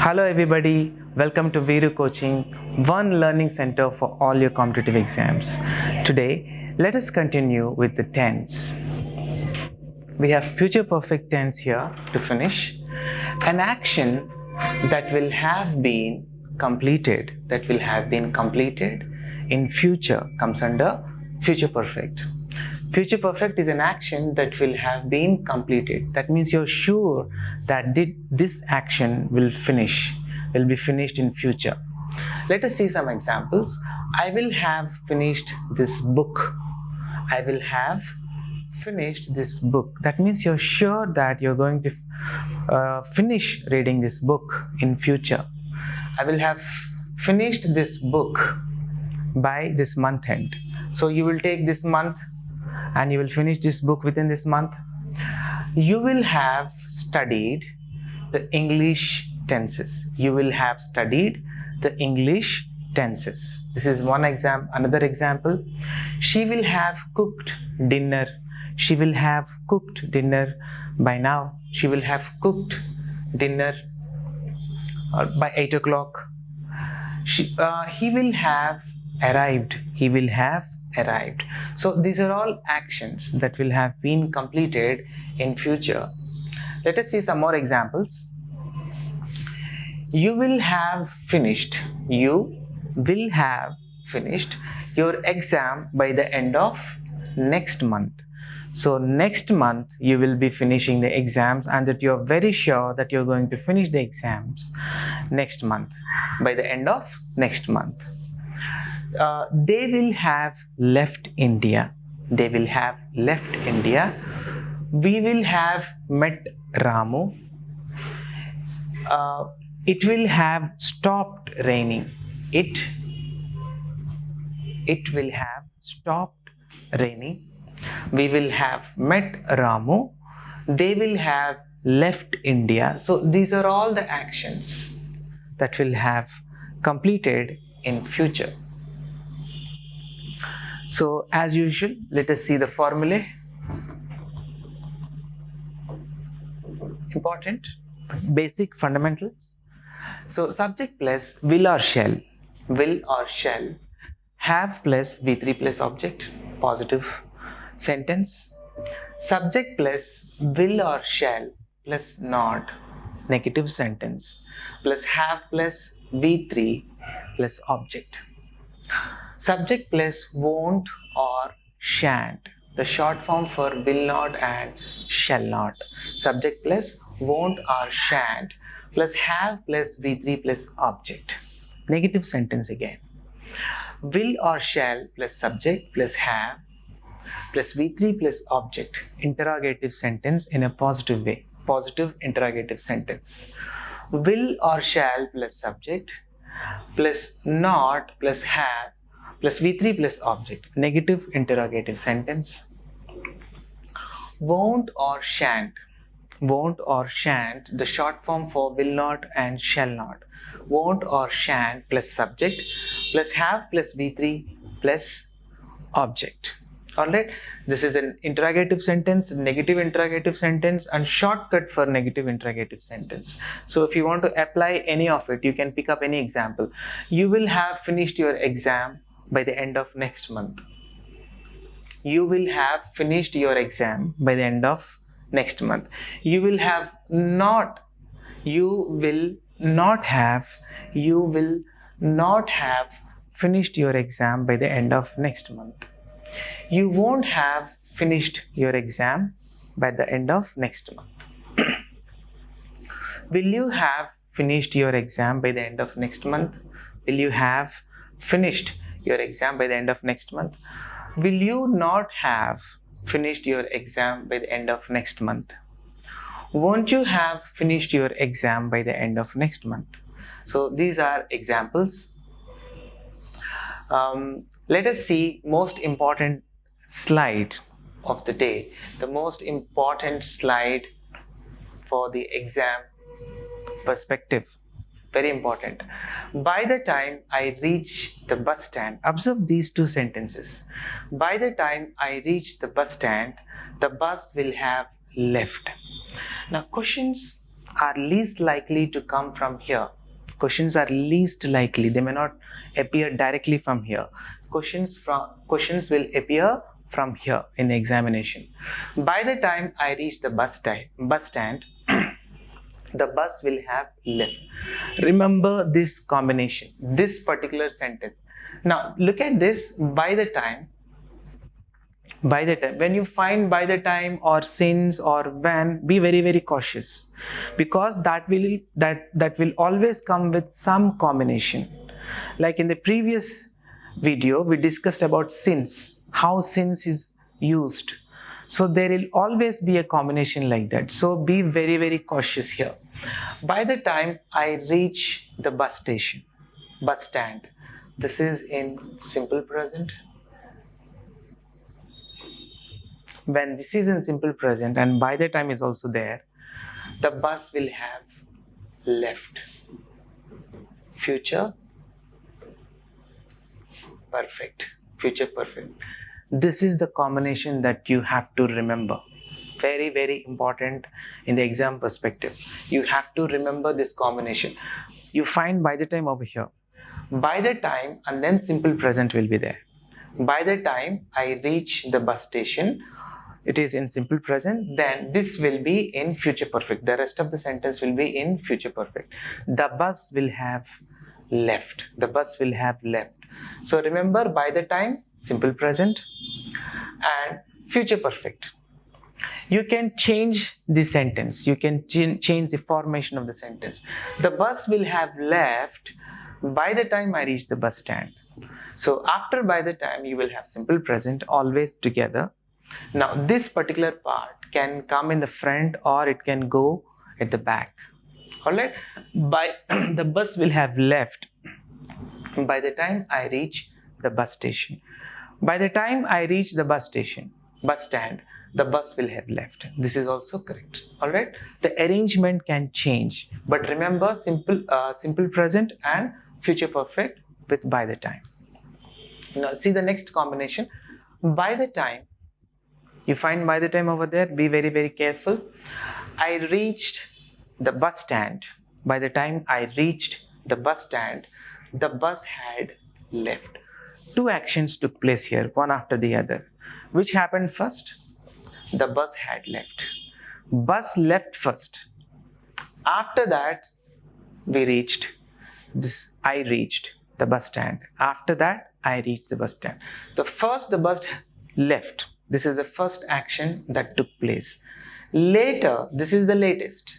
Hello everybody, welcome to Viru Coaching, one learning center for all your competitive exams. Today, let us continue with the tense. We have future perfect tense here to finish. An action that will have been completed in future comes under future perfect. Future perfect is an action that will have been completed. That means you're sure that this action will be finished in future. Let us see some examples. I will have finished this book. I will have finished this book. That means you're sure that you're going to finish reading this book in future. I will have finished this book by this month end. So you will take this month and you will finish this book within this month. You will have studied the English tenses. You will have studied the English tenses. This is one example. Another example, she will have cooked dinner. She will have cooked dinner by now. She will have cooked dinner by 8 o'clock. He will have arrived. He will have arrived. So these are all actions that will have been completed in future. Let us see some more examples. You will have finished. You will have finished your exam by the end of next month. So next month you will be finishing the exams, and that you're very sure that you're going to finish the exams next month, by the end of next month. They will have left India. They will have left India. We will have met Ramu. It will have stopped raining. It will have stopped raining. We will have met Ramu. They will have left India. So these are all the actions that will have completed in future. So as usual, let us see the formulae. Important, basic fundamentals. So subject plus will or shall, have plus V3 plus object, positive sentence. Subject plus will or shall plus not, negative sentence, plus have plus V3 plus object. Subject plus won't or shan't, the short form for will not and shall not. Subject plus won't or shan't plus have plus V3 plus object. Negative sentence again. Will or shall plus subject plus have plus V3 plus object. Interrogative sentence in a positive way. Positive interrogative sentence. Will or shall plus subject plus not plus have plus V3 plus object. Negative interrogative sentence. Won't or shan't. Won't or shan't, the short form for will not and shall not. Won't or shan't plus subject plus have plus V3 plus object. Alright, this is an interrogative sentence, negative interrogative sentence, and shortcut for negative interrogative sentence. So if you want to apply any of it, you can pick up any example. You will have finished your exam by the end of next month. You will have finished your exam by the end of next month. You will have not, you will not have finished your exam by the end of next month. You won't have finished your exam by the end of next month. Will you have finished your exam by the end of next month? Will you have finished your exam by the end of next month? Will you not have finished your exam by the end of next month? Won't you have finished your exam by the end of next month? So these are examples. Let us see most important slide of the day. The most important slide for the exam perspective. Very important. By the time I reach the bus stand, observe these two sentences. By the time I reach the bus stand, the bus will have left. Now questions are least likely to come from here. Questions are least likely. They may not appear directly from here. Questions will appear from here in the examination. By the time I reach the bus stand, the bus will have left. Remember this combination, this particular sentence. Now look at this. By the time, when you find by the time or since or when, be very, very cautious, because that will always come with some combination. Like in the previous video, we discussed about since, how since is used. So there will always be a combination like that. So be very, very cautious here. By the time I reach the bus stand, this is in simple present. When this is in simple present and by the time is also there, the bus will have left. Future perfect. Future perfect. This is the combination that you have to remember. Very, very important in the exam perspective. You have to remember this combination. You find by the time over here. By the time and then simple present will be there. By the time I reach the bus station, it is in simple present, then this will be in future perfect. The rest of the sentence will be in future perfect. The bus will have left. The bus will have left. So remember, by the time, simple present, and future perfect. You can change the sentence. You can change the formation of the sentence. The bus will have left by the time I reach the bus stand. So after by the time, you will have simple present always together. Now this particular part can come in the front or it can go at the back. Alright, the bus will have left by the time I reach the bus station. By the time I reach the bus stand, the bus will have left. This is also correct. Alright, the arrangement can change, but remember simple present and future perfect with by the time. Now see the next combination. By the time, you find by the time over there, be very, very careful. I reached the bus stand. By the time I reached the bus stand, the bus had left. Two actions took place here, one after the other. Which happened first? The bus had left. Bus left first. After that, I reached the bus stand. After that, I reached the bus stand. The bus left. This is the first action that took place. Later, this is the latest.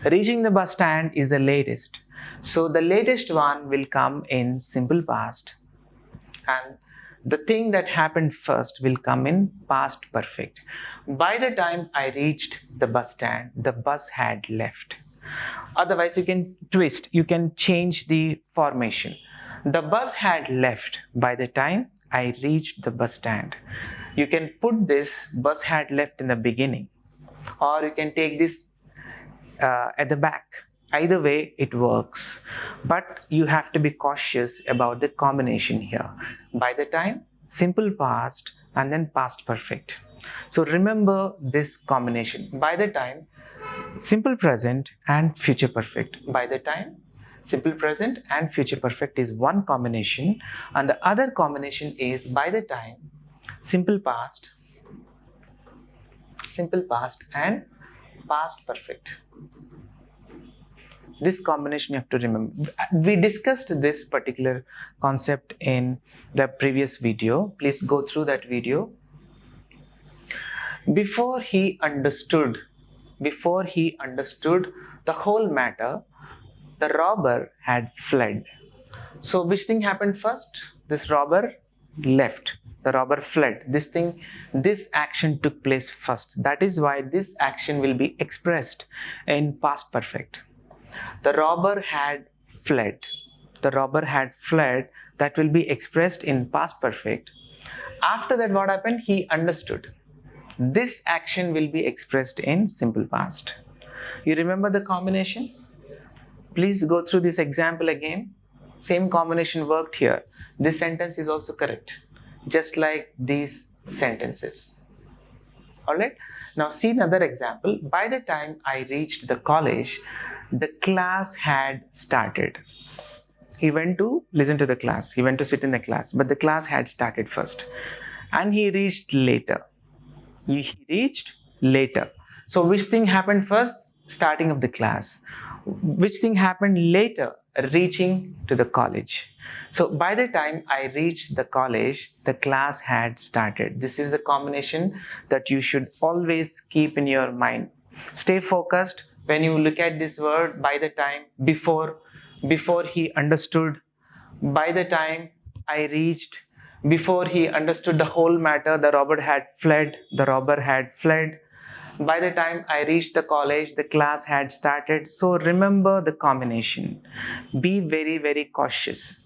Reaching the bus stand is the latest. So the latest one will come in simple past, and the thing that happened first will come in past perfect. By the time I reached the bus stand, the bus had left. Otherwise, you can twist, you can change the formation. The bus had left by the time I reached the bus stand. You can put this bus had left in the beginning, or you can take this at the back. Either way it works, but you have to be cautious about the combination here. By the time, simple past, and then past perfect. So remember this combination. By the time, simple present and future perfect. By the time, simple present and future perfect is one combination, and the other combination is by the time, simple past and past perfect. This combination you have to remember. We discussed this particular concept in the previous video. Please go through that video. Before he understood the whole matter, the robber had fled. So which thing happened first? This robber left. The robber fled. This action took place first. That is why this action will be expressed in past perfect. The robber had fled. The robber had fled. That will be expressed in past perfect. After that, what happened? He understood. This action will be expressed in simple past. You remember the combination? Please go through this example again. Same combination worked here. This sentence is also correct, just like these sentences. Alright, now see another example. By the time I reached the college, the class had started. He went to listen to the class, he went to sit in the class, but the class had started first and he reached later. He reached later. So which thing happened first? Starting of the class. Which thing happened later? Reaching to the college. So by the time I reached the college, the class had started. This is the combination that you should always keep in your mind. Stay focused when you look at this word. By the time, before he understood, by the time I reached, before he understood the whole matter, the robber had fled. By the time I reached the college, the class had started. So remember the combination. Be very, very cautious.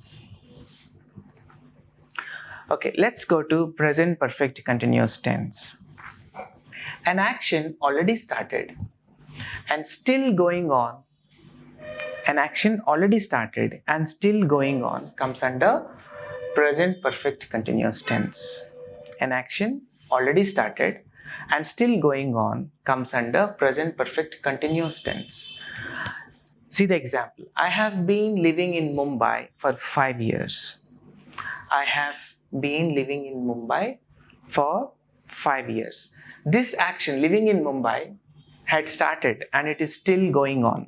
Okay, let's go to present perfect continuous tense. An action already started and still going on. An action already started and still going on comes under present perfect continuous tense. An action already started and still going on comes under present perfect continuous tense. See the example. I have been living in Mumbai for 5 years. I have been living in Mumbai for 5 years. This action, living in Mumbai, had started and it is still going on.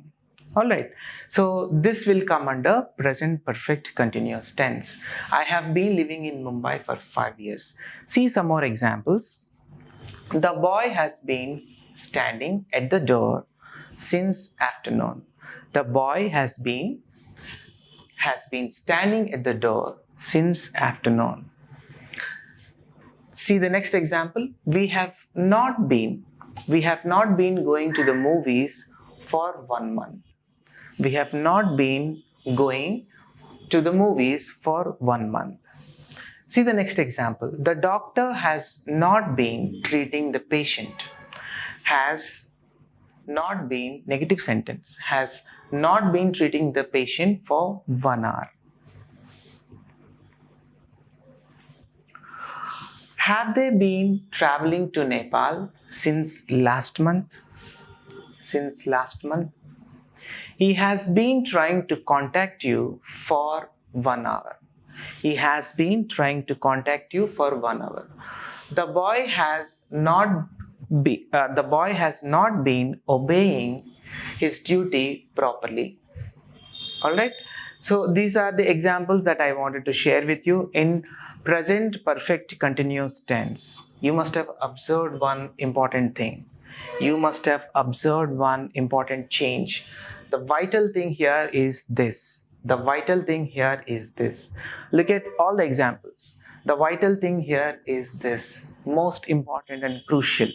Alright, so this will come under present perfect continuous tense. I have been living in Mumbai for 5 years. See some more examples. The boy has been standing at the door since afternoon. The boy has been standing at the door since afternoon. See the next example. We have not been going to the movies for 1 month. We have not been going to the movies for 1 month. See the next example. The doctor has not been treating the patient. Has not been, negative sentence, has not been treating the patient for 1 hour. Have they been traveling to Nepal since last month? Since last month. He has been trying to contact you for 1 hour. He has been trying to contact you for 1 hour. The boy has not been obeying his duty properly. Alright, so these are the examples that I wanted to share with you in present perfect continuous tense. You must have observed one important thing. You must have observed one important change. The vital thing here is this. The vital thing here is this. Look at all the examples. The vital thing here is this. Most important and crucial.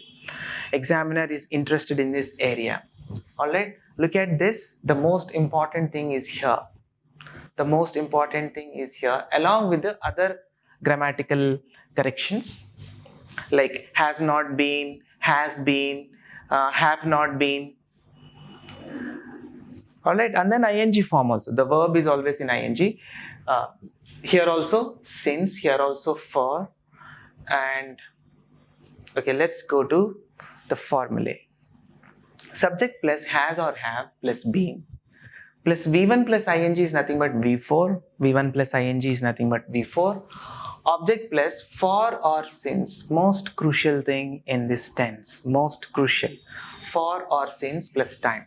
Examiner is interested in this area. Alright, look at this. The most important thing is here. The most important thing is here, along with the other grammatical corrections like has not been, has been, have not been. Alright, and then ing form also. The verb is always in ing. Here also since, here also for, and okay, let's go to the formulae. Subject plus has or have plus been plus v1 plus ing is nothing but v4. v1 plus ing is nothing but v4. Object plus for or since. Most crucial thing in this tense. Most crucial. For or since plus time.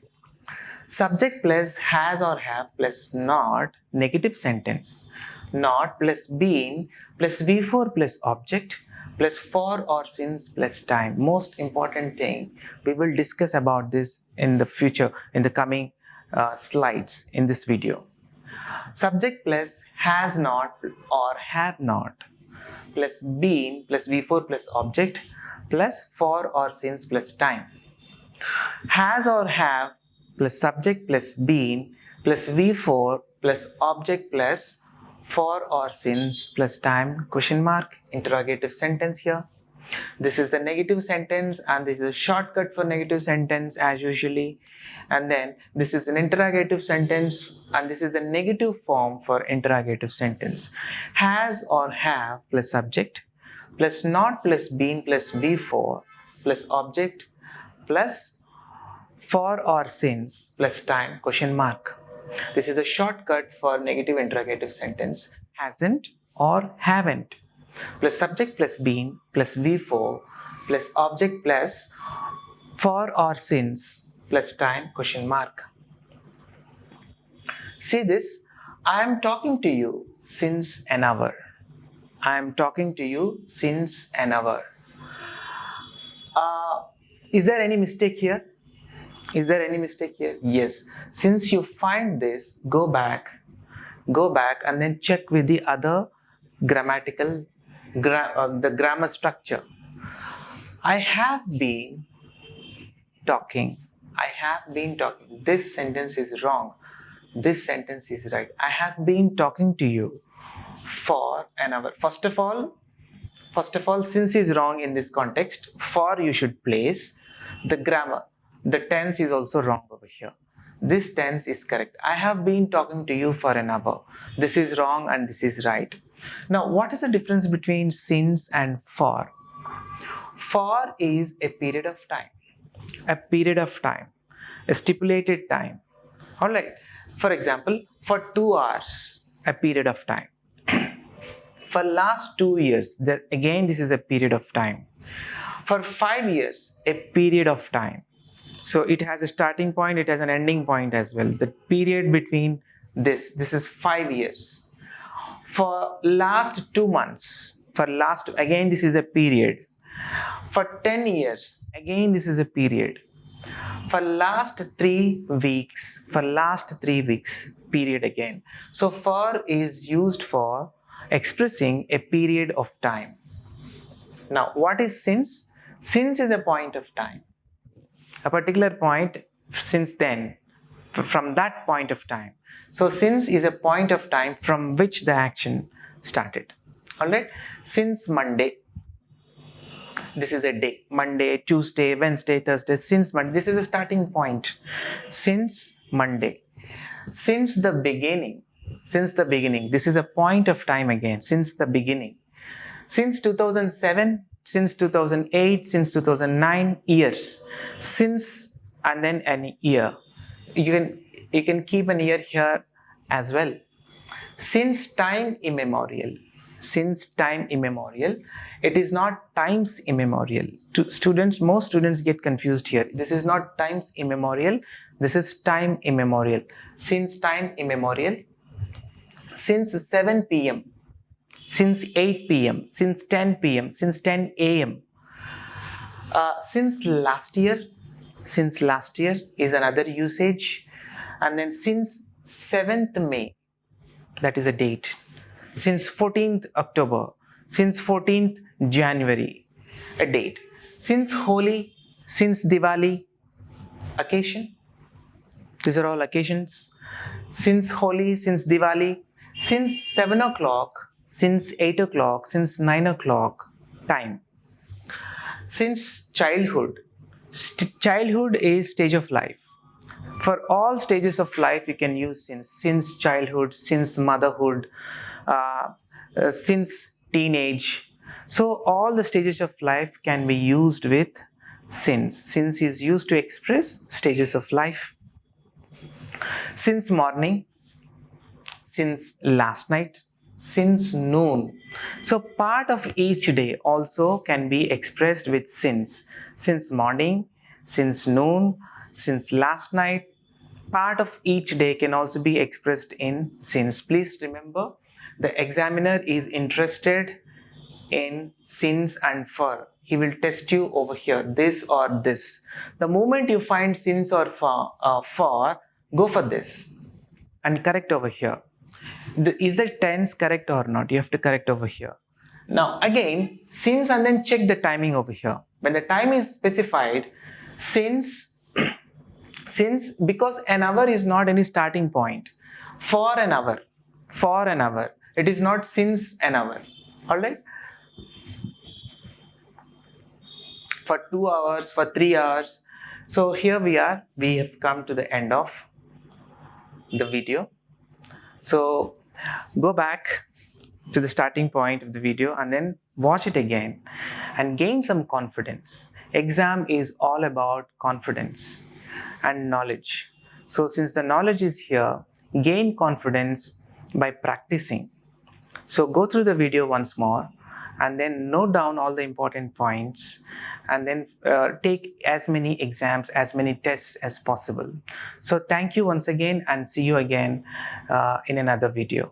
Subject plus has or have plus not. Negative sentence. Not plus been plus v4 plus object plus for or since plus time. Most important thing. We will discuss about this in the future, in the coming slides in this video. Subject plus has not or have not plus been plus v4 plus object plus for or since plus time. Has or have plus subject plus been plus v4 plus object plus for or since plus time, question mark, interrogative sentence here. This is the negative sentence and this is a shortcut for negative sentence as usually. And then this is an interrogative sentence and this is the negative form for interrogative sentence. Has or have plus subject plus not plus been plus v4 plus object plus for or since plus time question mark. This is a shortcut for negative interrogative sentence hasn't or haven't plus subject plus been plus V4 plus object plus for or since plus time question mark. See this, I am talking to you since an hour. I am talking to you since an hour. Is there any mistake here? Is there any mistake here? Yes. Since you find this, go back and then check with the other grammatical, the grammar structure. I have been talking. I have been talking. This sentence is wrong. This sentence is right. I have been talking to you for an hour. First of all, since is wrong in this context. For you should place the grammar. The tense is also wrong over here. This tense is correct. I have been talking to you for an hour. This is wrong and this is right. Now, what is the difference between since and for? For is a period of time. A period of time. A stipulated time. Alright. For example, for 2 hours, a period of time. For last 2 years, again this is a period of time. For 5 years, a period of time. So it has a starting point, it has an ending point as well. The period between this is 5 years. For last 2 months, again this is a period. For 10 years, again this is a period. For last 3 weeks, period again. So for is used for expressing a period of time. Now, what is since? Since is a point of time. A particular point since then, from that point of time. So since is a point of time from which the action started. Alright? Since Monday, this is a day. Monday, Tuesday, Wednesday, Thursday, since Monday. This is a starting point. Since Monday. Since the beginning. This is a point of time again. Since the beginning. Since 2007, since 2008, since 2009, years. Since and then an year. You can keep an year here as well. Since time immemorial. It is not times immemorial. Most students get confused here. This is not times immemorial. This is time immemorial. Since time immemorial. Since 7 p.m. Since 8 p.m. Since 10 p.m. Since 10 a.m. Since last year is another usage. And then since 7th May, that is a date. Since 14th October, since 14th January, a date. Since Holi, since Diwali, occasion. These are all occasions. Since Holi, since Diwali, since 7 o'clock, since 8 o'clock, since 9 o'clock, time. Since childhood. Childhood is stage of life. For all stages of life, you can use since childhood, since motherhood, since teenage. So all the stages of life can be used with since. Since is used to express stages of life. Since morning, since last night, since noon. So part of each day also can be expressed with since. Since morning, since noon, since last night. Part of each day can also be expressed in since. Please remember, the examiner is interested in since and for. He will test you over here, this or this. The moment you find since or for, go for this and correct over here. Is the tense correct or not? You have to correct over here. Now again, since and then check the timing over here. When the time is specified, since because an hour is not any starting point. For an hour. It is not since an hour. Alright? For 2 hours, for 3 hours. So here we have come to the end of the video. So go back to the starting point of the video and then watch it again, and gain some confidence. Exam is all about confidence and knowledge. So since the knowledge is here, gain confidence by practicing. So go through the video once more and then note down all the important points, and then take as many exams, as many tests as possible. So thank you once again, and see you again in another video.